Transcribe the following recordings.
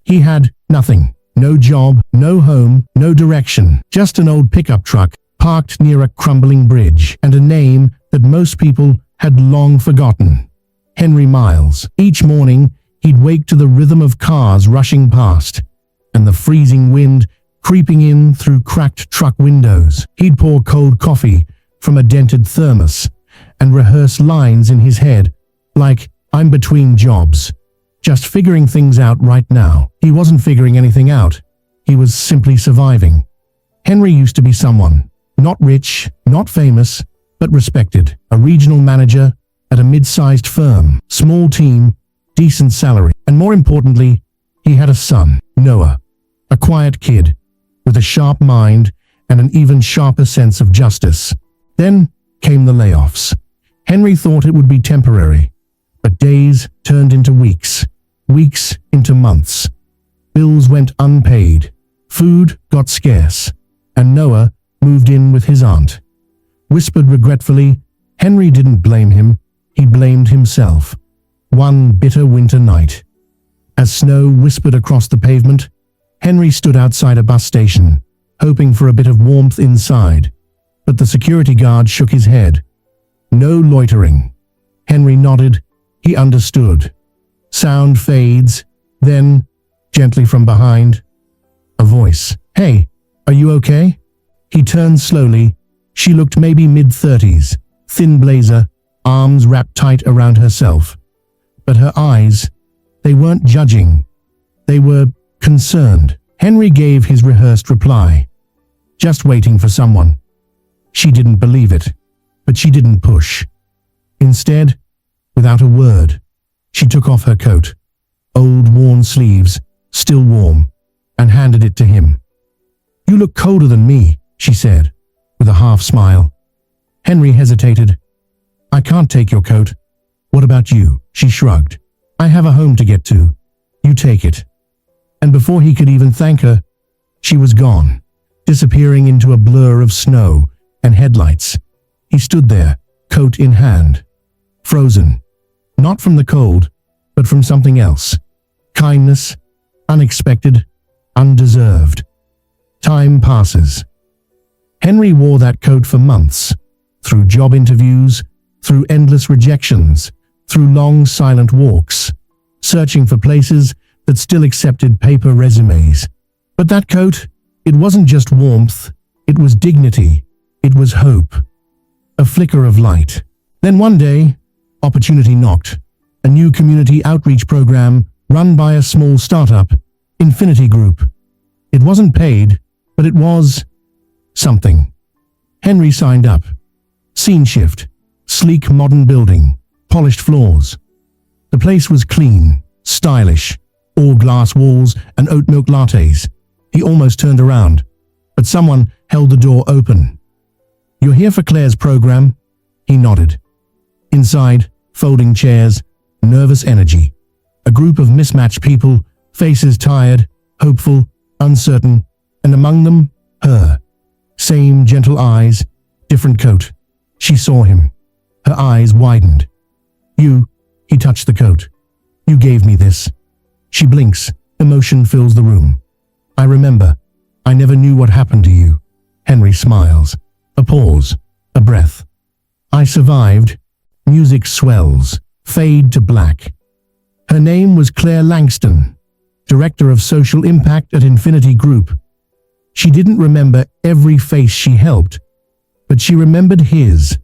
He had nothing. No job, no home, no direction. Just an old pickup truck parked near a crumbling bridge, and a name that most people had long forgotten. Henry Miles. Each morning, he'd wake to the rhythm of cars rushing past, and the freezing wind creeping in through cracked truck windows. He'd pour cold coffee from a dented thermos and rehearse lines in his head like, "I'm between jobs, just figuring things out right now." He wasn't figuring anything out. He was simply surviving. Henry used to be someone, not rich, not famous, but respected. A regional manager at a mid-sized firm, small team, decent salary. And more importantly, he had a son, Noah, a quiet kid with a sharp mind and an even sharper sense of justice. Then came the layoffs. Henry thought it would be temporary, but days turned into weeks, weeks into months. Bills went unpaid, food got scarce, and Noah moved in with his aunt. Whispered regretfully, Henry didn't blame him, he blamed himself. One bitter winter night, as snow whispered across the pavement, Henry stood outside a bus station, hoping for a bit of warmth inside, but the security guard shook his head. No loitering. Henry nodded. He understood. Sound fades, then, gently from behind, a voice. "Hey, are you okay?" He turned slowly. She looked maybe mid-30s, thin blazer, arms wrapped tight around herself. But her eyes, they weren't judging. They were concerned. Henry gave his rehearsed reply. Just waiting for someone. She didn't believe it, but she didn't push. Instead, without a word, she took off her coat, old worn sleeves, still warm, and handed it to him. "You look colder than me," she said, with a half smile. Henry hesitated. "I can't take your coat. What about you?" She shrugged. "I have a home to get to. You take it." And before he could even thank her, she was gone, disappearing into a blur of snow and headlights. He stood there, coat in hand, frozen, not from the cold, but from something else. Kindness, unexpected, undeserved. Time passes. Henry wore that coat for months, through job interviews, through endless rejections, through long silent walks, searching for places that still accepted paper resumes. But that coat, it wasn't just warmth, it was dignity, it was hope. A flicker of light. Then one day, opportunity knocked. A new community outreach program run by a small startup, Infinity Group. It wasn't paid, but it was something. Henry signed up. Scene shift. Sleek modern building. Polished floors. The place was clean, stylish, all glass walls and oat milk lattes. He almost turned around, but someone held the door open. "You're here for Claire's program?" He nodded. Inside, folding chairs, nervous energy. A group of mismatched people, faces tired, hopeful, uncertain, and among them, her. Same gentle eyes, different coat. She saw him. Her eyes widened. "You," he touched the coat. "You gave me this." She blinks. Emotion fills the room. "I remember. I never knew what happened to you." Henry smiles. A pause. A breath. "I survived." Music swells. Fade to black. Her name was Claire Langston, Director of Social Impact at Infinity Group. She didn't remember every face she helped, but she remembered his.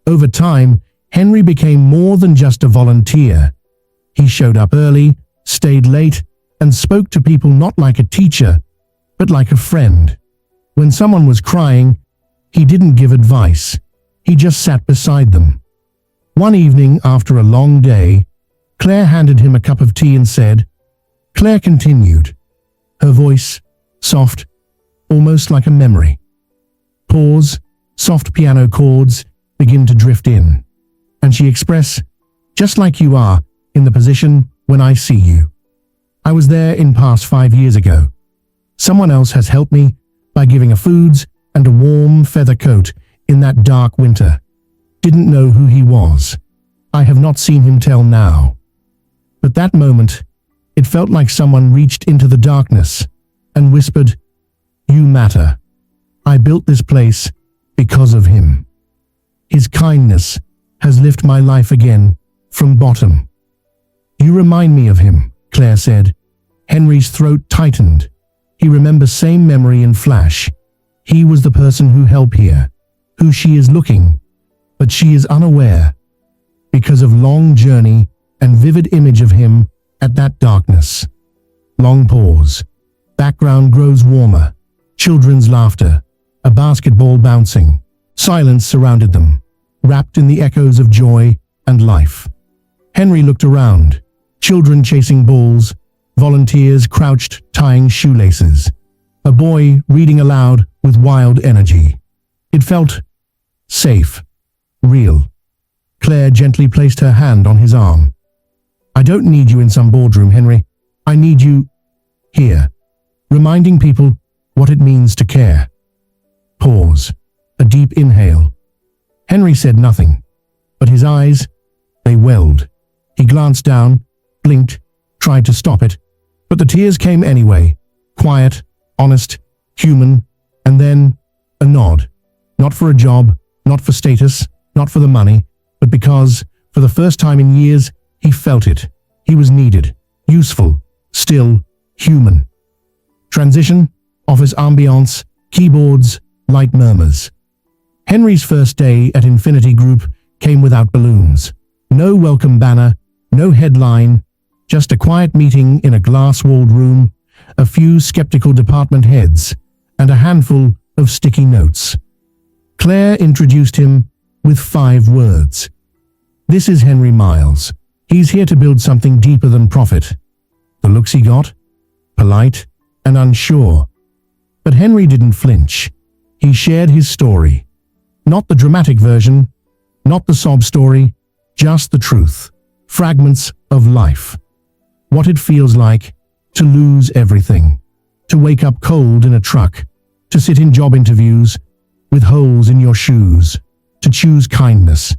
Over time, Henry became more than just a volunteer. He showed up early, stayed late, and spoke to people not like a teacher, but like a friend. When someone was crying, he didn't give advice. He just sat beside them. One evening after a long day, Claire handed him a cup of tea and said, Claire continued, her voice soft, almost like a memory. Pause, soft piano chords begin to drift in, and she expressed, just like you are in the position when I see you. I was there in past 5 years ago. Someone else has helped me by giving a foods and a warm feather coat in that dark winter. Didn't know who he was. I have not seen him till now. But that moment, It felt like someone reached into the darkness and whispered, "You matter. I built this place because of him. His kindness has lifted my life again from bottom." "You remind me of him," Claire said. Henry's throat tightened. He remembers same memory in flash. He was the person who helped here, who she is looking, but she is unaware because of long journey and vivid image of him at that darkness. Long pause. Background grows warmer. Children's laughter. A basketball bouncing. Silence surrounded them, wrapped in the echoes of joy and life. Henry looked around. Children chasing balls. Volunteers crouched tying shoelaces. A boy reading aloud with wild energy. It felt safe. Real. Claire gently placed her hand on his arm. "I don't need you in some boardroom, Henry. I need you here, reminding people what it means to care." Pause. A deep inhale. Henry said nothing, but his eyes, they welled. He glanced down, blinked, tried to stop it, but the tears came anyway. Quiet, honest, human, and then a nod. Not for a job, not for status, not for the money, but because, for the first time in years, he felt it. He was needed, useful, still, human. Transition, office ambiance, keyboards, light murmurs. Henry's first day at Infinity Group came without balloons. No welcome banner, no headline, just a quiet meeting in a glass-walled room, a few skeptical department heads, and a handful of sticky notes. Claire introduced him with 5 words. "This is Henry Miles. He's here to build something deeper than profit." The looks he got? Polite and unsure. But Henry didn't flinch. He shared his story. Not the dramatic version, not the sob story, just the truth. Fragments of life. What it feels like to lose everything. To wake up cold in a truck. To sit in job interviews with holes in your shoes. To choose kindness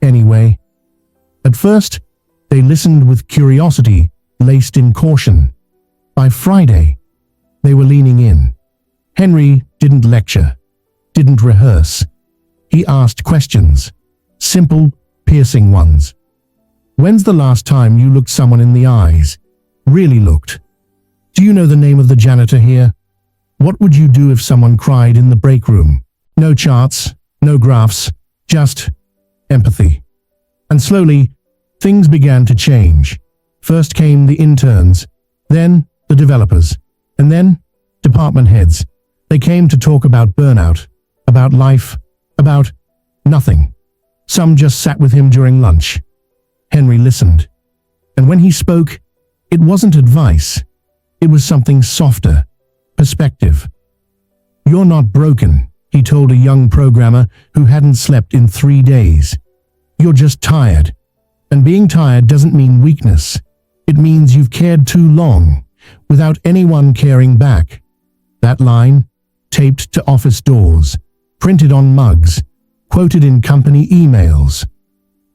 anyway. At first, they listened with curiosity laced in caution. By Friday, they were leaning in. Henry didn't lecture, didn't rehearse. He asked questions, simple, piercing ones. "When's the last time you looked someone in the eyes? Really looked? Do you know the name of the janitor here? What would you do if someone cried in the break room?" No charts, no graphs, just empathy. And slowly, things began to change. First came the interns, then the developers, and then department heads. They came to talk about burnout, about life, about nothing. Some just sat with him during lunch. Henry listened. And when he spoke, it wasn't advice. It was something softer, perspective. "You're not broken," he told a young programmer who hadn't slept in 3 days. "You're just tired. And being tired doesn't mean weakness. It means you've cared too long, without anyone caring back." That line, taped to office doors, printed on mugs, quoted in company emails.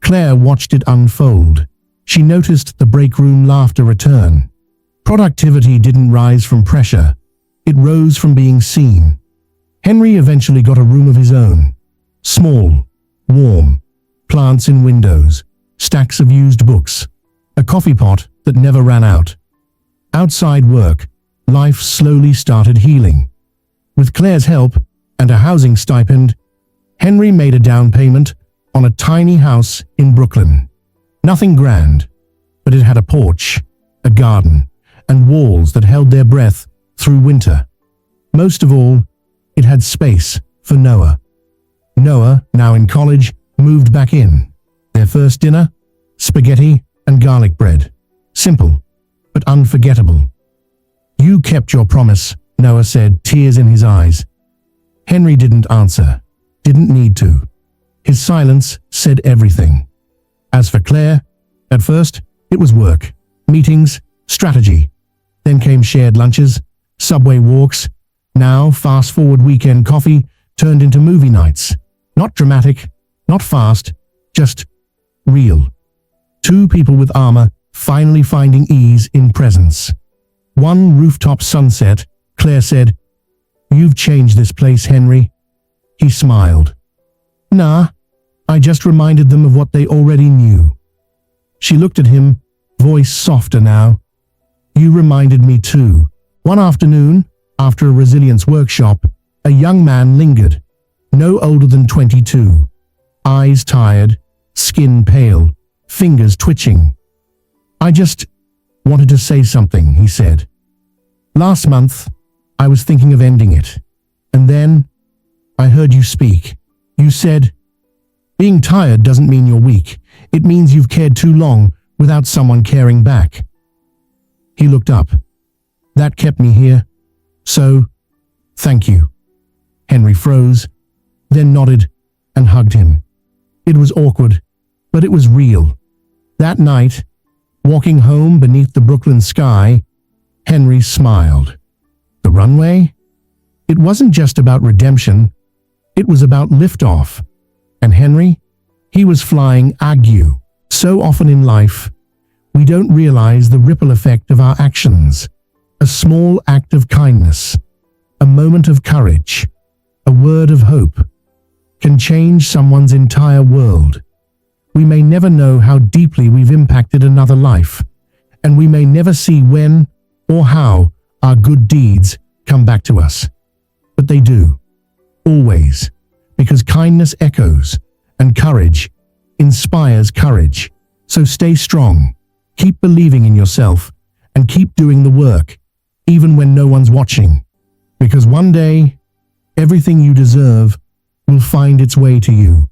Claire watched it unfold. She noticed the break room laughter return. Productivity didn't rise from pressure. It rose from being seen. Henry eventually got a room of his own. Small, warm, plants in windows, stacks of used books, a coffee pot that never ran out. Outside work, life slowly started healing. With Claire's help and a housing stipend, Henry made a down payment on a tiny house in Brooklyn. Nothing grand, but it had a porch, a garden, and walls that held their breath through winter. Most of all, it had space for Noah. Noah, now in college, moved back in. Their first dinner? Spaghetti and garlic bread. Simple, but unforgettable. "You kept your promise," Noah said, tears in his eyes. Henry didn't answer, didn't need to. His silence said everything. As for Claire, at first, it was work, meetings, strategy. Then came shared lunches, subway walks. Now, fast-forward weekend coffee turned into movie nights. Not dramatic, not fast, just real. Two people with armor finally finding ease in presence. One rooftop sunset, Claire said, "You've changed this place, Henry." He smiled. "Nah, I just reminded them of what they already knew." She looked at him, voice softer now. "You reminded me too." One afternoon, after a resilience workshop, a young man lingered, no older than 22. Eyes tired, skin pale, fingers twitching. "I just wanted to say something," he said. "Last month, I was thinking of ending it. And then, I heard you speak. You said, being tired doesn't mean you're weak. It means you've cared too long without someone caring back." He looked up. "That kept me here. So, thank you." Henry froze, then nodded and hugged him. It was awkward, but it was real. That night, walking home beneath the Brooklyn sky, Henry smiled. The runway? It wasn't just about redemption. It was about liftoff. And Henry? He was flying ague. So often in life, we don't realize the ripple effect of our actions. A small act of kindness, a moment of courage, a word of hope, can change someone's entire world. We may never know how deeply we've impacted another life, and we may never see when or how our good deeds come back to us. But they do, always, because kindness echoes, and courage inspires courage. So stay strong, keep believing in yourself, and keep doing the work, even when no one's watching. Because one day, everything you deserve will find its way to you.